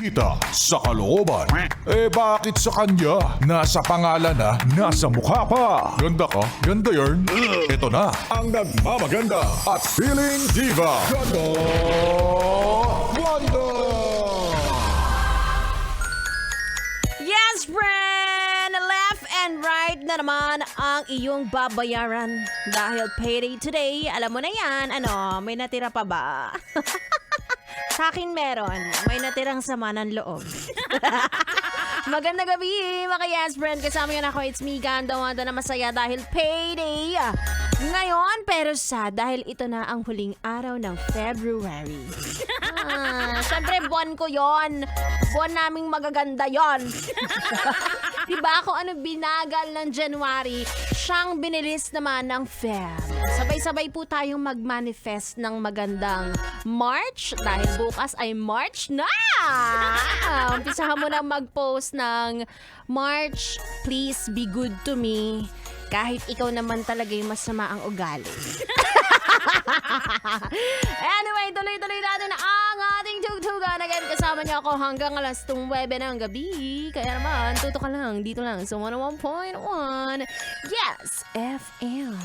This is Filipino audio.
kita sa kalooban. Eh bakit sa kanya? Nasa pangalan na, nasa mukha pa. Ganda ka? Ganda yarn. Ito na, ang nagmamaganda at feeling diva. Ganda Wanda! Yes, friend! Left and right na naman ang iyong babayaran. Dahil payday today, alam mo na yan, may natira pa ba? Sa akin meron. May natirang sama ng loob. Magandang gabi, mga yes, friend. Kasama yun ako, it's me, Ganda Wanda, na masaya dahil payday. Ngayon, pero dahil ito na ang huling araw ng February. Siyempre, buwan ko yon. Buwan naming magaganda yon. Diba kung ano binagal ng January, siyang binilis naman ng Feb. Sabay-sabay po tayong mag-manifest ng magandang March dahil bukas ay March na! Umpisahan mo na mag-post ng March, please be good to me. Kahit ikaw naman talaga yung masama ang ugali. Anyway, tuloy-tuloy natin ang ating tugtugan. Again, kasama niyo ako hanggang alas 9 ng gabi. Kaya naman, tuto ka lang, dito lang sa 101.1 Yes FM.